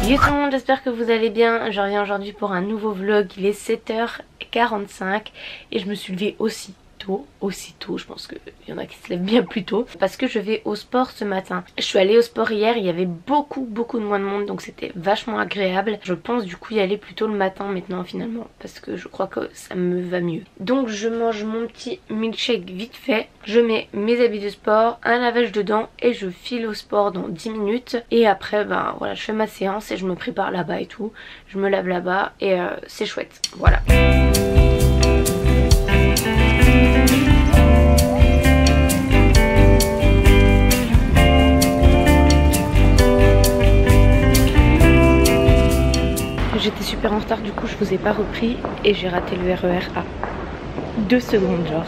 Yo tout le monde, j'espère que vous allez bien. Je reviens aujourd'hui pour un nouveau vlog. Il est 7h45 et je me suis levée aussitôt, je pense qu'il y en a qui se lèvent bien plus tôt, parce que je vais au sport ce matin. Je suis allée au sport hier, il y avait beaucoup de moins de monde, donc c'était vachement agréable. Je pense du coup y aller plutôt le matin maintenant finalement, parce que je crois que ça me va mieux. Donc je mange mon petit milkshake vite fait, je mets mes habits de sport, un lavage de dents et je file au sport dans 10 minutes. Et après ben voilà, je fais ma séance et je me prépare là-bas et tout, je me lave là-bas et c'est chouette, voilà. J'étais super en retard, du coup je vous ai pas repris et j'ai raté le RER à 2 secondes genre.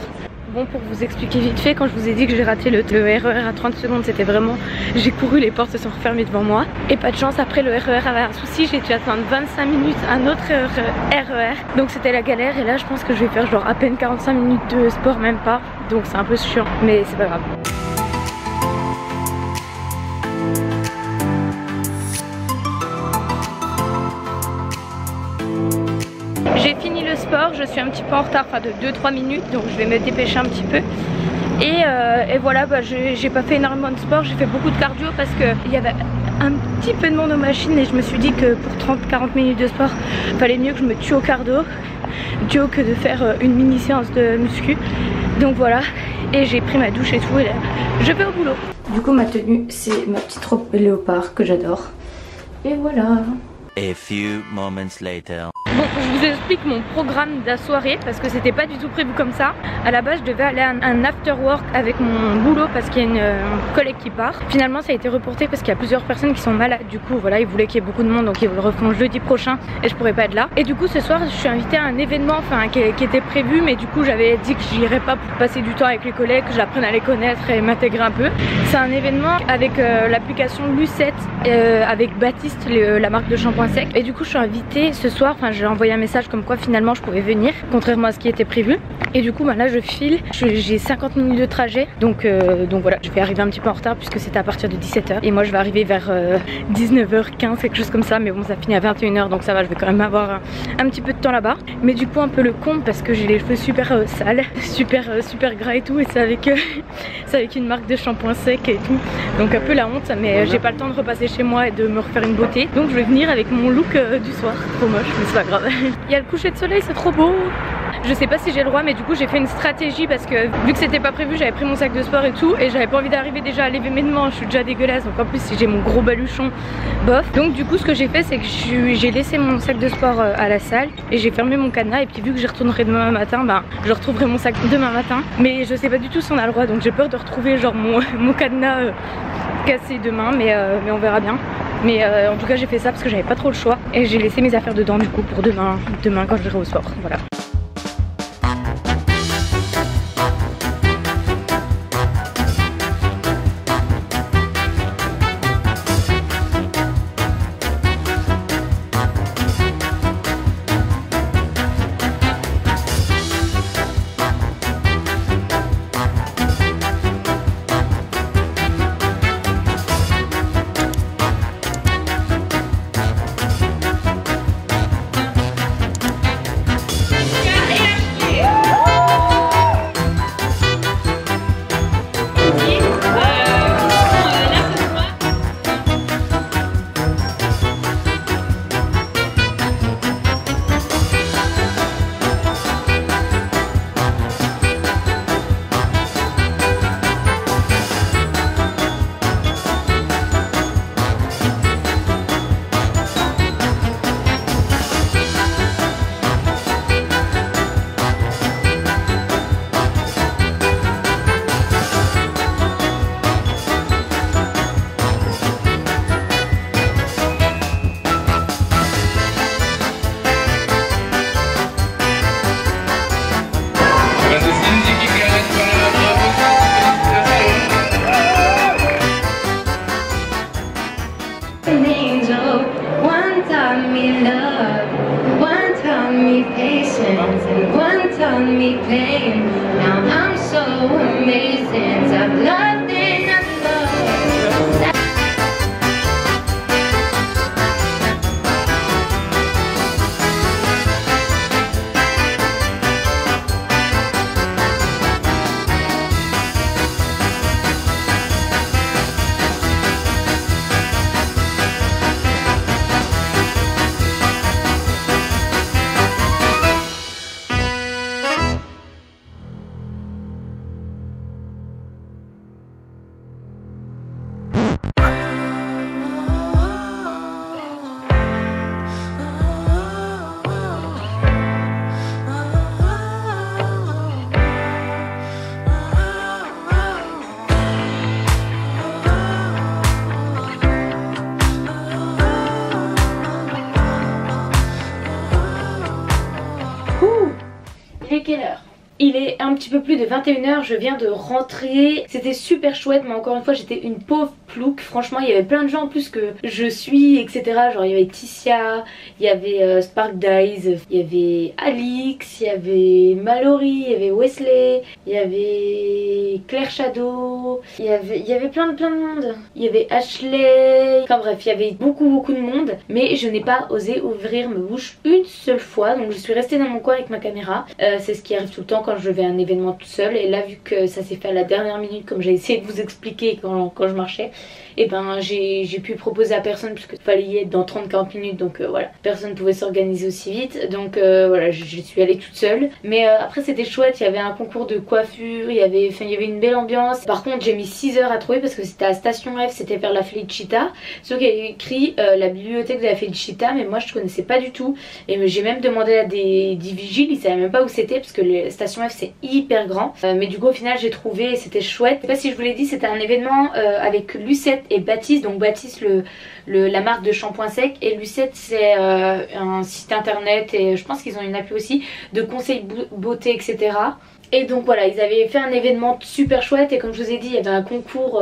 Bon, pour vous expliquer vite fait, quand je vous ai dit que j'ai raté le RER à 30 secondes, c'était vraiment, j'ai couru, les portes se sont refermées devant moi. Et pas de chance, après le RER avait un souci, j'ai dû attendre 25 minutes un autre RER. Donc c'était la galère et là je pense que je vais faire genre à peine 45 minutes de sport, même pas. Donc c'est un peu chiant, mais c'est pas grave. J'ai fini le sport, je suis un petit peu en retard, enfin de 2-3 minutes, donc je vais me dépêcher un petit peu. Et voilà, bah, j'ai pas fait énormément de sport, j'ai fait beaucoup de cardio parce qu'il y avait un petit peu de monde aux machines et je me suis dit que pour 30-40 minutes de sport, il fallait mieux que je me tue au cardio que de faire une mini séance de muscu. Donc voilà, et j'ai pris ma douche et tout et là, je vais au boulot. Du coup ma tenue c'est ma petite robe léopard que j'adore. Et voilà. A few moments later. Bon, je vous explique mon programme de la soirée parce que c'était pas du tout prévu comme ça. À la base, je devais aller à un after work avec mon boulot parce qu'il y a une collègue qui part. Finalement, ça a été reporté parce qu'il y a plusieurs personnes qui sont malades. Du coup, voilà, ils voulaient qu'il y ait beaucoup de monde, donc ils le refont jeudi prochain et je pourrais pas être là. Et du coup, ce soir, je suis invitée à un événement, enfin, qui était prévu, mais du coup, j'avais dit que j'irais pas pour passer du temps avec les collègues, que j'apprenne à les connaître et m'intégrer un peu. C'est un événement avec l'application Lucette, avec Baptiste, la marque de shampoing sec. Et du coup, je suis invitée ce soir. Enfin, j'ai envoyé un message comme quoi finalement je pouvais venir, contrairement à ce qui était prévu. Et du coup bah là je file, j'ai 50 minutes de trajet, donc voilà, je vais arriver un petit peu en retard puisque c'était à partir de 17h et moi je vais arriver vers 19h15, quelque chose comme ça, mais bon ça finit à 21h donc ça va, je vais quand même avoir un petit peu de temps là-bas. Mais du coup un peu le con parce que j'ai les cheveux super sales, super gras et tout, et c'est avec une marque de shampoing sec et tout, donc un peu la honte, mais j'ai pas le temps de repasser chez moi et de me refaire une beauté, donc je vais venir avec mon look du soir, trop moche mais c'est pas grave. Il y a le coucher de soleil, c'est trop beau. Je sais pas si j'ai le droit, mais du coup j'ai fait une stratégie parce que vu que c'était pas prévu, j'avais pris mon sac de sport et tout et j'avais pas envie d'arriver déjà à lever mes mains, je suis déjà dégueulasse, donc en plus si j'ai mon gros baluchon, bof. Donc du coup ce que j'ai fait c'est que j'ai laissé mon sac de sport à la salle et j'ai fermé mon cadenas, et puis vu que j'y retournerai demain matin, bah je retrouverai mon sac demain matin, mais je sais pas du tout si on a le droit, donc j'ai peur de retrouver genre mon cadenas cassé demain, mais on verra bien. Mais en tout cas j'ai fait ça parce que j'avais pas trop le choix et j'ai laissé mes affaires dedans du coup pour demain quand j'irai au sport, voilà. un petit peu plus de 21h, je viens de rentrer. C'était super chouette, mais encore une fois j'étais une pauvre plouc. Franchement il y avait plein de gens en plus que je suis, etc. Genre il y avait Ticia, il y avait Spark Dies, il y avait Alix, il y avait Mallory, il y avait Wesley, il y avait Claire Shadow, il y avait plein de monde. Il y avait Ashley, enfin bref il y avait beaucoup de monde. Mais je n'ai pas osé ouvrir ma bouche une seule fois, donc je suis restée dans mon coin avec ma caméra. C'est ce qui arrive tout le temps quand je vais à un événement toute seule. Et là vu que ça s'est fait à la dernière minute, comme j'ai essayé de vous expliquer quand je marchais, et ben j'ai pu proposer à personne puisque fallait y être dans 30-40 minutes, donc voilà, personne pouvait s'organiser aussi vite, donc voilà, je suis allée toute seule. Mais après c'était chouette, il y avait un concours de coiffure, il y avait une belle ambiance. Par contre j'ai mis 6 heures à trouver parce que c'était à Station F, c'était vers la Felicita, sauf qu'il y avait écrit la bibliothèque de la Felicita, mais moi je connaissais pas du tout, et j'ai même demandé à des vigiles, ils savaient même pas où c'était parce que la Station F c'est hyper grand. Mais du coup au final j'ai trouvé et c'était chouette. Je sais pas si je vous l'ai dit, c'était un événement avec Lucette et Baptiste. Donc Baptiste la marque de shampoing sec, et Lucette c'est un site internet, et je pense qu'ils ont une appli aussi de conseils beauté, etc. Et donc voilà, ils avaient fait un événement super chouette, et comme je vous ai dit il y avait un concours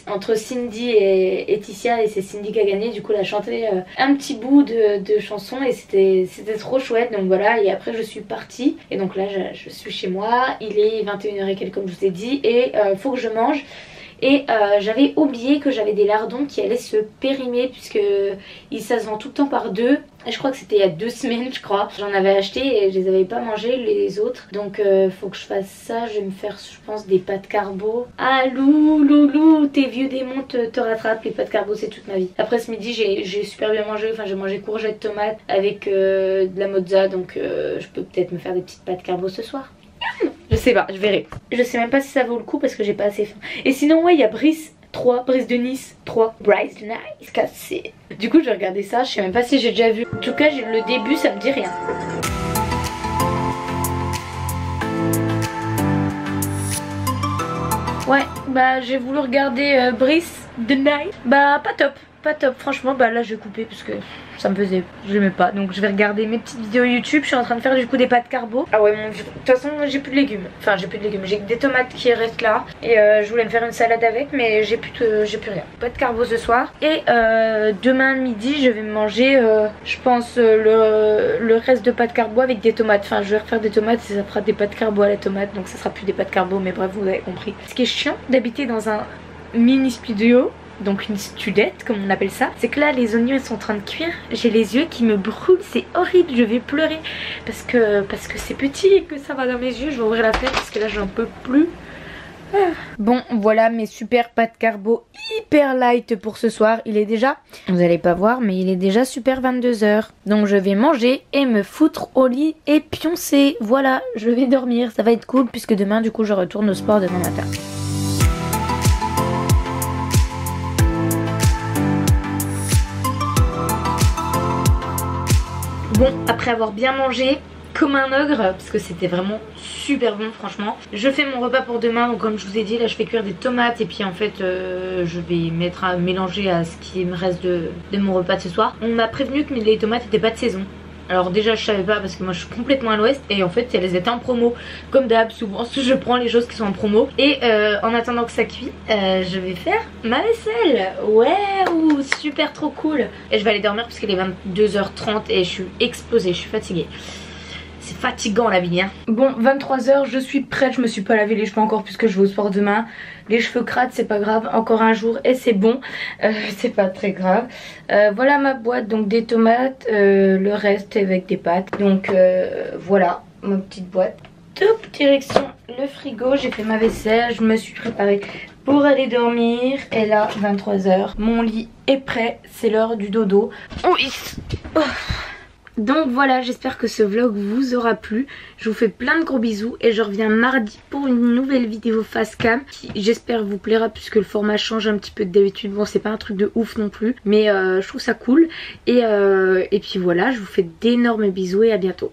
entre Cindy et Ticia, et c'est Cindy qui a gagné. Du coup elle a chanté un petit bout de chanson et c'était trop chouette. Donc voilà, et après je suis partie, et donc là je suis chez moi, il est 21h et quelques comme je vous ai dit, et il faut que je mange. Et j'avais oublié que j'avais des lardons qui allaient se périmer, puisque ça se vend tout le temps par deux. Et je crois que c'était il y a 2 semaines, je crois. J'en avais acheté et je les avais pas mangés les autres. Donc faut que je fasse ça. Je vais me faire, je pense, des pâtes carbo. Ah loulou, tes vieux démons te rattrapent. Les pâtes carbo c'est toute ma vie. Après ce midi j'ai super bien mangé. Enfin j'ai mangé courgettes tomates avec de la mozza. Donc je peux peut-être me faire des petites pâtes carbo ce soir. Je sais pas, je verrai. Je sais même pas si ça vaut le coup parce que j'ai pas assez faim. Et sinon ouais, il y a Brice 3, Brice de Nice 3, Brice de Nice cassé. Du coup j'ai regardé ça, je sais même pas si j'ai déjà vu. En tout cas le début ça me dit rien. Ouais, bah j'ai voulu regarder Brice de Nice. Bah pas top. Pas top, franchement. Bah là je vais couper parce que ça me faisait, je l'aimais pas. Donc je vais regarder mes petites vidéos YouTube. Je suis en train de faire du coup des pâtes carbo. Ah ouais mon dieu, de toute façon j'ai plus de légumes. Enfin j'ai plus de légumes, j'ai des tomates qui restent là. Et je voulais me faire une salade avec, mais j'ai plus rien. Pâtes carbo ce soir. Et demain midi je vais manger je pense le reste de pâtes carbo avec des tomates. Enfin je vais refaire des tomates et ça fera des pâtes carbo à la tomate. Donc ça sera plus des pâtes carbo, mais bref vous avez compris. Ce qui est chiant d'habiter dans un mini studio, donc une studette comme on appelle ça, c'est que là les oignons ils sont en train de cuire, j'ai les yeux qui me brûlent, c'est horrible, je vais pleurer parce que c'est petit et que ça va dans mes yeux. Je vais ouvrir la fenêtre parce que là j'en peux plus. Bon voilà mes super pâtes carbo hyper light pour ce soir. Il est déjà, vous allez pas voir mais il est déjà super 22h. Donc je vais manger et me foutre au lit et pioncer. Voilà, je vais dormir, ça va être cool puisque demain du coup je retourne au sport demain matin. Bon, après avoir bien mangé comme un ogre, parce que c'était vraiment super bon franchement, je fais mon repas pour demain. Donc comme je vous ai dit là je fais cuire des tomates, et puis en fait je vais mettre à mélanger à ce qui me reste de mon repas de ce soir. On m'a prévenu que les tomates n'étaient pas de saison. Alors déjà je savais pas parce que moi je suis complètement à l'ouest, et en fait elles étaient en promo. Comme d'hab, souvent je prends les choses qui sont en promo. Et en attendant que ça cuit, je vais faire ma vaisselle. Ouais, super trop cool. Et je vais aller dormir parce qu'il est 22h30 et je suis explosée, je suis fatiguée. C'est fatigant la vie hein. Bon 23h, je suis prête, je me suis pas lavé les cheveux encore puisque je vais au sport demain. Les cheveux crades c'est pas grave, encore un jour et c'est bon, c'est pas très grave. Voilà ma boîte, donc des tomates, le reste avec des pâtes. Donc voilà ma petite boîte. Top, direction le frigo, j'ai fait ma vaisselle, je me suis préparée pour aller dormir. Et là 23h, mon lit est prêt, c'est l'heure du dodo. Oui. Oh. Donc voilà, j'espère que ce vlog vous aura plu. Je vous fais plein de gros bisous et je reviens mardi pour une nouvelle vidéo face cam qui j'espère vous plaira puisque le format change un petit peu d'habitude. Bon c'est pas un truc de ouf non plus, mais je trouve ça cool. Et puis voilà, je vous fais d'énormes bisous et à bientôt.